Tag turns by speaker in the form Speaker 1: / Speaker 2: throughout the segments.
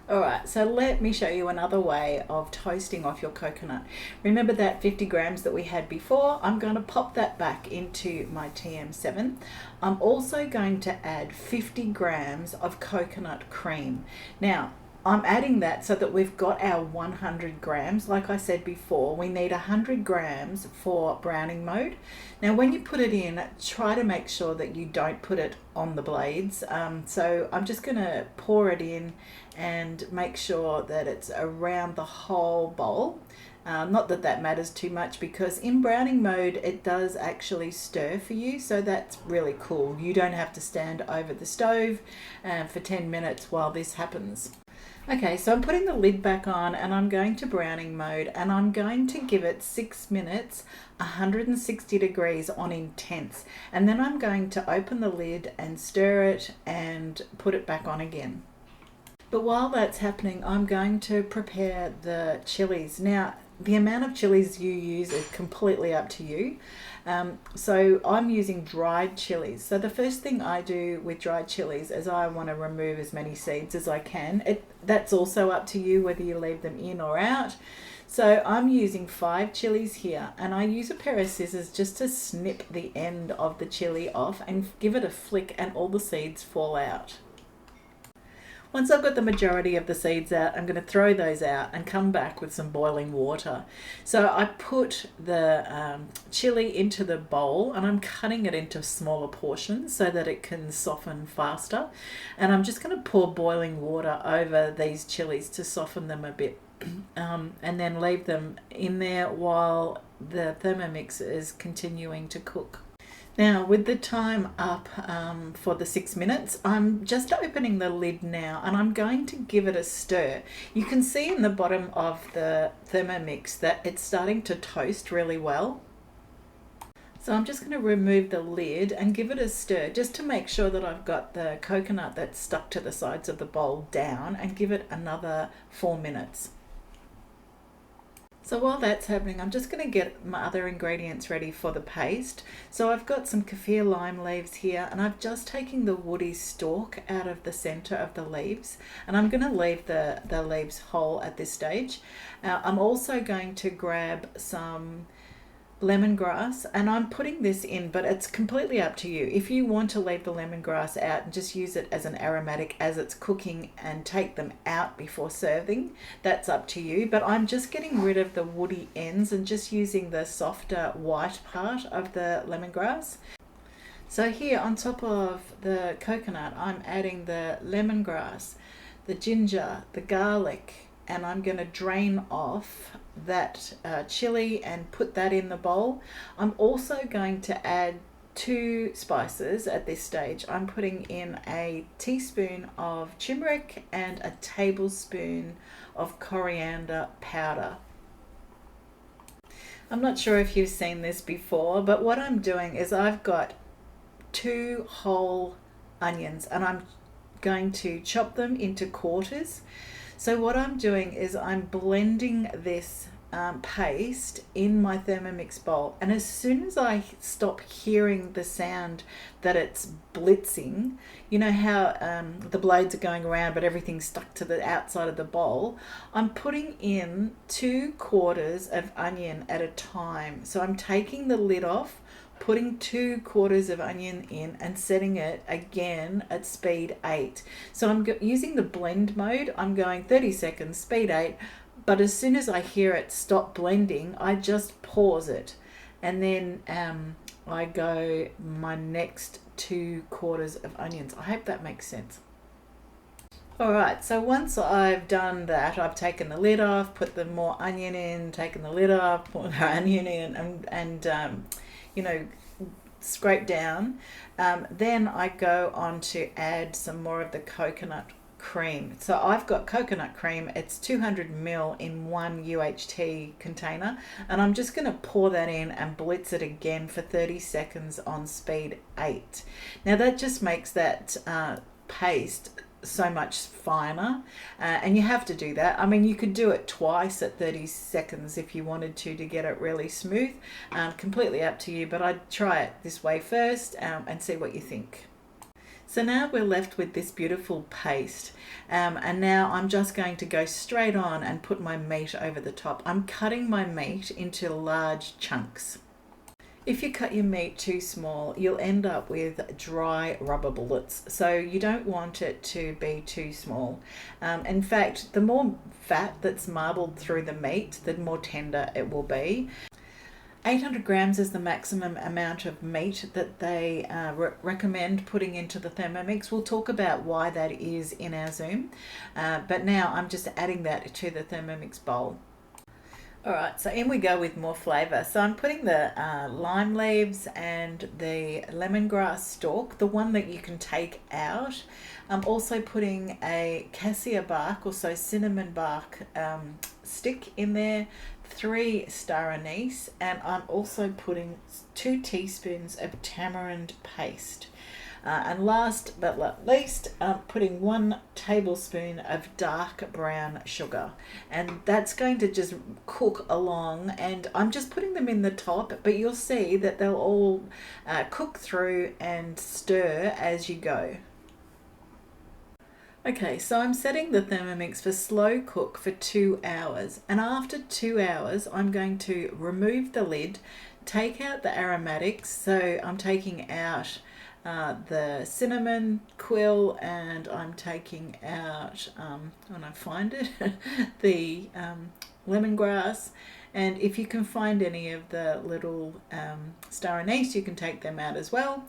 Speaker 1: Alright, so let me show you another way of toasting off your coconut. Remember that 50 grams that we had before? I'm going to pop that back into my TM7. I'm also going to add 50 grams of coconut cream. Now, I'm adding that so that we've got our 100 grams. Like I said before, we need 100 grams for browning mode. Now, when you put it in, try to make sure that you don't put it on the blades. So I'm just going to pour it in and make sure that it's around the whole bowl. Not that that matters too much, because in browning mode it does actually stir for you, so that's really cool. You don't have to stand over the stove for 10 minutes while this happens. Okay, so I'm putting the lid back on and I'm going to browning mode, and I'm going to give it 6 minutes, 160 degrees on intense. And then I'm going to open the lid and stir it and put it back on again. But while that's happening, I'm going to prepare the chilies. Now, the amount of chilies you use is completely up to you. So I'm using dried chilies. So the first thing I do with dried chilies is I want to remove as many seeds as I can. That's also up to you whether you leave them in or out. So I'm using 5 chilies here, and I use a pair of scissors just to snip the end of the chili off and give it a flick, and all the seeds fall out. Once I've got the majority of the seeds out, I'm going to throw those out and come back with some boiling water. So I put the chili into the bowl, and I'm cutting it into smaller portions so that it can soften faster. And I'm just going to pour boiling water over these chilies to soften them a bit, and then leave them in there while the Thermomix is continuing to cook. Now, with the time up for the 6 minutes, I'm just opening the lid now, and I'm going to give it a stir. You can see in the bottom of the Thermomix that it's starting to toast really well. So I'm just going to remove the lid and give it a stir just to make sure that I've got the coconut that's stuck to the sides of the bowl down, and give it another 4 minutes. So while that's happening, I'm just going to get my other ingredients ready for the paste. So I've got some kaffir lime leaves here, and I've just taken the woody stalk out of the center of the leaves, and I'm going to leave the leaves whole at this stage. I'm also going to grab some lemongrass, and I'm putting this in, but it's completely up to you. If you want to leave the lemongrass out and just use it as an aromatic as it's cooking and take them out before serving, that's up to you. But I'm just getting rid of the woody ends and just using the softer white part of the lemongrass. So here on top of the coconut, I'm adding the lemongrass, the ginger, the garlic, and I'm going to drain off that chili and put that in the bowl. I'm also going to add 2 spices at this stage. I'm putting in a teaspoon of turmeric and a tablespoon of coriander powder. I'm not sure if you've seen this before, but what I'm doing is I've got 2 whole onions, and I'm going to chop them into quarters. So what I'm doing is I'm blending this paste in my Thermomix bowl, and as soon as I stop hearing the sound that it's blitzing, you know how the blades are going around but everything's stuck to the outside of the bowl, I'm putting in 2/4 of onion at a time. So I'm taking the lid off, putting 2/4 of onion in, and setting it again at speed 8. So I'm using the blend mode. I'm going 30 seconds, speed 8, but as soon as I hear it stop blending, I just pause it, and then I go my next 2/4 of onions. I hope that makes sense. Alright, so once I've done that, I've taken the lid off, put the more onion in, taken the lid off, put the onion in, and scrape down. Then I go on to add some more of the coconut cream. So I've got coconut cream. It's 200 ml in 1 UHT container, and I'm just going to pour that in and blitz it again for 30 seconds on speed 8. Now that just makes that paste so much finer, and you have to do that. I mean, you could do it twice at 30 seconds if you wanted to get it really smooth. Completely up to you, but I'd try it this way first and see what you think. So now we're left with this beautiful paste, and now I'm just going to go straight on and put my meat over the top. I'm cutting my meat into large chunks. If you cut your meat too small, you'll end up with dry rubber bullets. So you don't want it to be too small. In fact, the more fat that's marbled through the meat, the more tender it will be. 800 grams is the maximum amount of meat that they recommend putting into the Thermomix. We'll talk about why that is in our Zoom. But now I'm just adding that to the Thermomix bowl. Alright, so in we go with more flavour. So I'm putting the lime leaves and the lemongrass stalk, the one that you can take out. I'm also putting a cassia bark, also cinnamon bark stick in there, 3 star anise, and I'm also putting 2 teaspoons of tamarind paste. And last but not least, I'm putting 1 tablespoon of dark brown sugar, and that's going to just cook along, and I'm just putting them in the top, but you'll see that they'll all cook through and stir as you go. Okay, so I'm setting the Thermomix for slow cook for 2 hours, and after 2 hours I'm going to remove the lid, take out the aromatics. So I'm taking out the cinnamon quill, and I'm taking out, when I find it, the lemongrass. And if you can find any of the little star anise, you can take them out as well.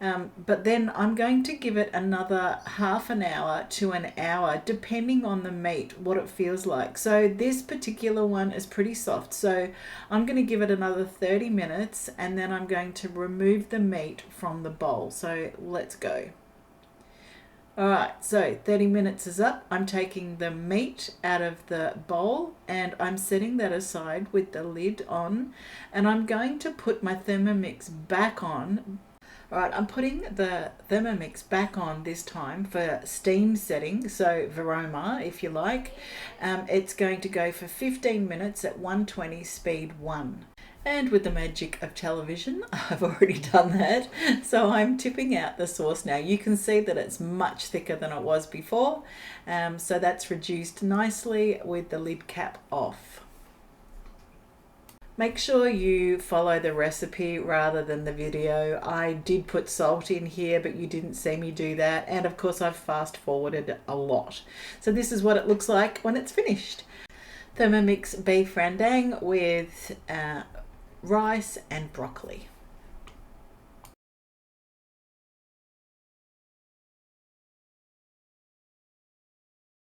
Speaker 1: But then I'm going to give it another half an hour to an hour, depending on the meat, what it feels like. So this particular one is pretty soft, so I'm going to give it another 30 minutes, and then I'm going to remove the meat from the bowl. So let's go. Alright, so 30 minutes is up. I'm taking the meat out of the bowl and I'm setting that aside with the lid on, and I'm going to put my Thermomix back on. Alright, I'm putting the Thermomix back on this time for steam setting, so Varoma if you like. It's going to go for 15 minutes at 120 speed 1. And with the magic of television, I've already done that. So I'm tipping out the sauce now. You can see that it's much thicker than it was before. So that's reduced nicely with the lid cap off. Make sure you follow the recipe rather than the video. I did put salt in here, but you didn't see me do that. And of course I've fast forwarded a lot. So this is what it looks like when it's finished. Thermomix beef rendang with rice and broccoli.